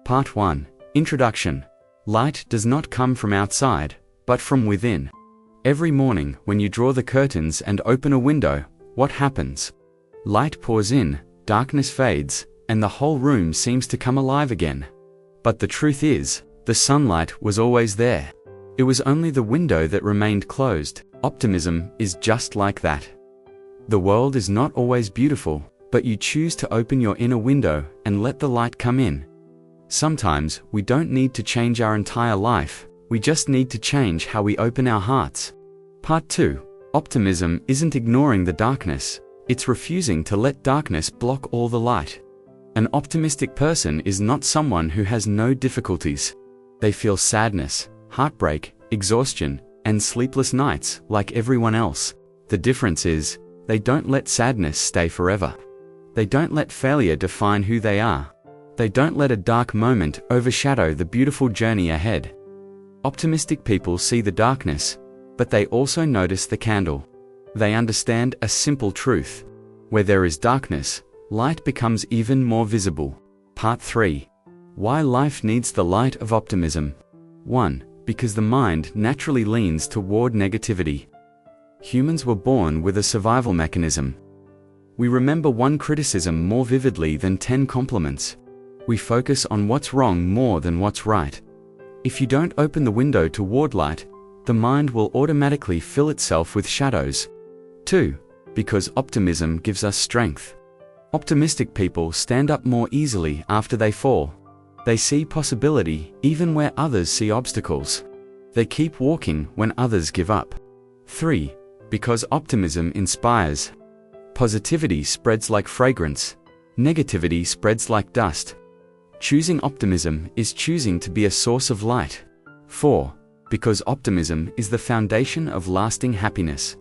Part 1. Introduction. Light does not come from outside, but from within. Every morning, when you draw the curtains and open a window, what happens? Light pours in, darkness fades, and the whole room seems to come alive again. But the truth is, the sunlight was always there. It was only the window that remained closed. Optimism is just like that. The world is not always beautiful, but you choose to open your inner window and let the light come in. Sometimes, we don't need to change our entire life, we just need to change how we open our hearts. Part 2. Optimism isn't ignoring the darkness, it's refusing to let darkness block all the light. An optimistic person is not someone who has no difficulties. They feel sadness, heartbreak, exhaustion, and sleepless nights like everyone else. The difference is, they don't let sadness stay forever. They don't let failure define who they are. They don't let a dark moment overshadow the beautiful journey ahead. Optimistic people see the darkness, but they also notice the candle. They understand a simple truth. Where there is darkness, light becomes even more visible. Part 3. Why life needs the light of optimism. 1. Because the mind naturally leans toward negativity. Humans were born with a survival mechanism. We remember one criticism more vividly than 10 compliments. We focus on what's wrong more than what's right. If you don't open the window toward light, the mind will automatically fill itself with shadows. 2. Because optimism gives us strength. Optimistic people stand up more easily after they fall. They see possibility even where others see obstacles. They keep walking when others give up. 3. Because optimism inspires. Positivity spreads like fragrance. Negativity spreads like dust. Choosing optimism is choosing to be a source of light. 4. Because optimism is the foundation of lasting happiness.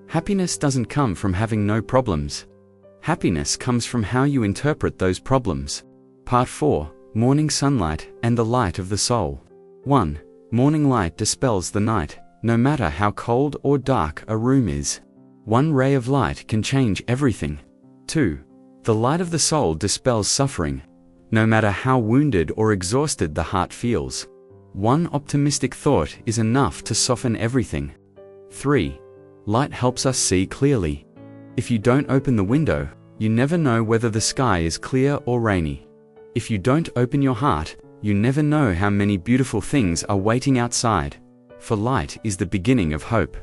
Happiness doesn't come from having no problems. Happiness comes from how you interpret those problems. Part 4. Morning sunlight and the light of the soul. 1. Morning light dispels the night, no matter how cold or dark a room is. One ray of light can change everything. 2. The light of the soul dispels suffering, no matter how wounded or exhausted the heart feels. One optimistic thought is enough to soften everything. 3. Light helps us see clearly. If you don't open the window, you never know whether the sky is clear or rainy. If you don't open your heart, you never know how many beautiful things are waiting outside. For light is the beginning of hope.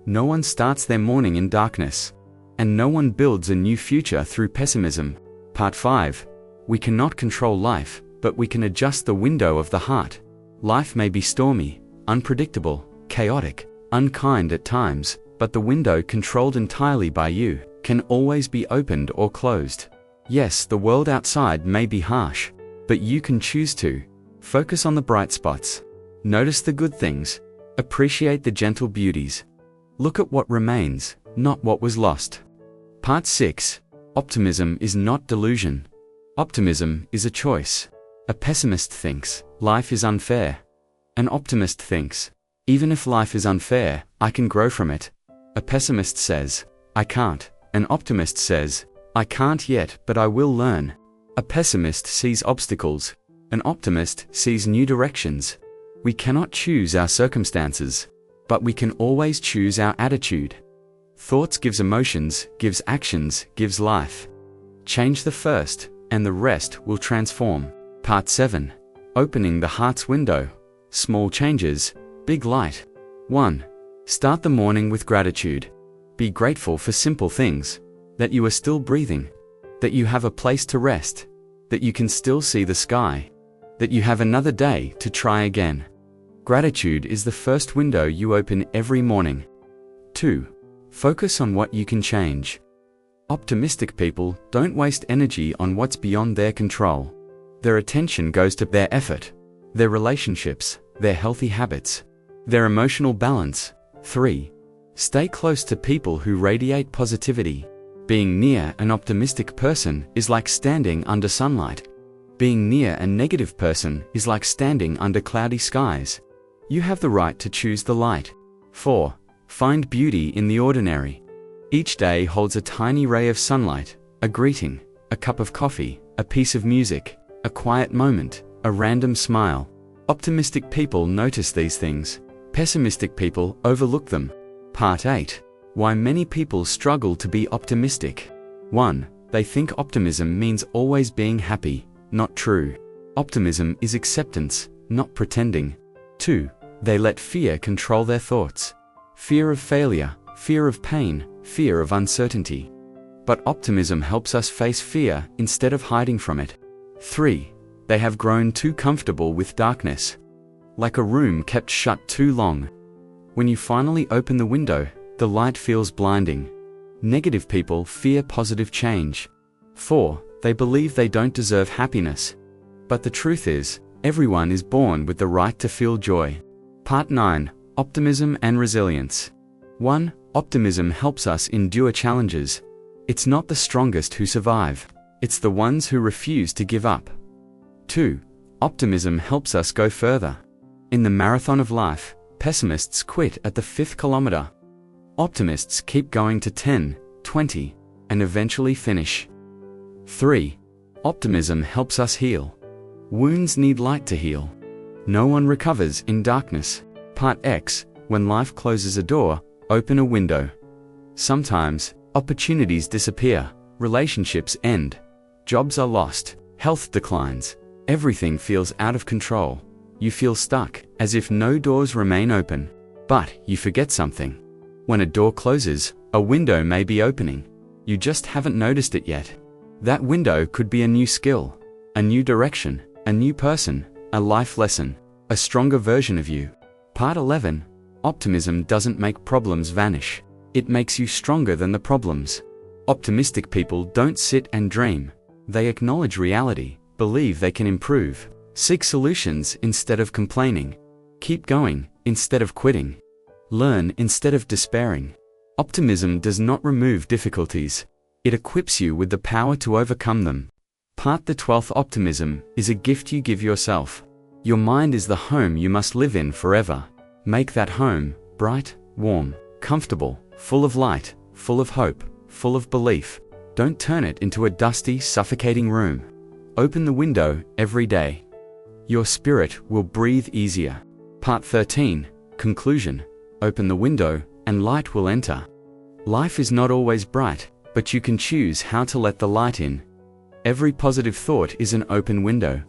No one starts their morning in darkness, and no one builds a new future through pessimism. Part 5. We cannot control life, but we can adjust the window of the heart. Life may be stormy, unpredictable, chaotic, unkind at times, but the window controlled entirely by you can always be opened or closed. Yes, the world outside may be harsh, but you can choose to focus on the bright spots. Notice the good things. Appreciate the gentle beauties. Look at what remains, not what was lost. Part 6. Optimism is not delusion. Optimism is a choice. A pessimist thinks, life is unfair. An optimist thinks, even if life is unfair, I can grow from it. A pessimist says, I can't. An optimist says, I can't yet, but I will learn. A pessimist sees obstacles. An optimist sees new directions. We cannot choose our circumstances, but we can always choose our attitude. Thoughts gives emotions, gives actions, gives life. Change the first, and the rest will transform. Part 7. Opening the heart's window. Small changes, big light. 1. Start the morning with gratitude. Be grateful for simple things. That you are still breathing. That you have a place to rest. That you can still see the sky. That you have another day to try again. Gratitude is the first window you open every morning. 2. Focus on what you can change. Optimistic people don't waste energy on what's beyond their control. Their attention goes to their effort, their relationships, their healthy habits, their emotional balance. 3. Stay close to people who radiate positivity. Being near an optimistic person is like standing under sunlight. Being near a negative person is like standing under cloudy skies. You have the right to choose the light. 4. Find beauty in the ordinary. Each day holds a tiny ray of sunlight, a greeting, a cup of coffee, a piece of music, a quiet moment. a random smile. Optimistic people notice these things. Pessimistic people overlook them. Part 8. Why many people struggle to be optimistic. 1. They think optimism means always being happy. Not true. Optimism is acceptance, not pretending. 2. They let fear control their thoughts. Fear of failure, fear of pain, fear of uncertainty. But optimism helps us face fear instead of hiding from it. 3. They have grown too comfortable with darkness. Like a room kept shut too long. When you finally open the window, the light feels blinding. Negative people fear positive change. 4. They believe they don't deserve happiness. But the truth is, everyone is born with the right to feel joy. Part 9. Optimism and resilience. 1. Optimism helps us endure challenges. It's not the strongest who survive. It's the ones who refuse to give up. 2. Optimism helps us go further. In the marathon of life, pessimists quit at the 5th kilometer. Optimists keep going to 10, 20, and eventually finish. 3. Optimism helps us heal. Wounds need light to heal. No one recovers in darkness. Part X. When life closes a door, open a window. Sometimes, opportunities disappear, relationships end, jobs are lost, health declines, everything feels out of control. You feel stuck, as if no doors remain open. But you forget something. When a door closes, a window may be opening. You just haven't noticed it yet. That window could be a new skill, a new direction, a new person, a life lesson, a stronger version of you. Part 11. Optimism doesn't make problems vanish. It makes you stronger than the problems. Optimistic people don't sit and dream. They acknowledge reality, believe they can improve, seek solutions instead of complaining, keep going instead of quitting, learn instead of despairing. Optimism does not remove difficulties. It equips you with the power to overcome them. Part the 12th. Optimism is a gift you give yourself. Your mind is the home you must live in forever. Make that home bright, warm, comfortable, full of light, full of hope, full of belief. Don't turn it into a dusty, suffocating room. Open the window every day. Your spirit will breathe easier. Part 13. Conclusion. Open the window, and light will enter. Life is not always bright, but you can choose how to let the light in. Every positive thought is an open window.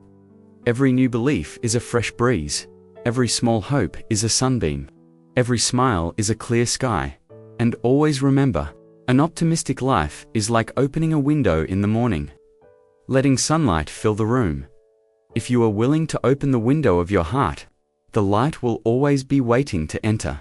Every new belief is a fresh breeze. Every small hope is a sunbeam. Every smile is a clear sky. And always remember, an optimistic life is like opening a window in the morning, letting sunlight fill the room. If you are willing to open the window of your heart, the light will always be waiting to enter.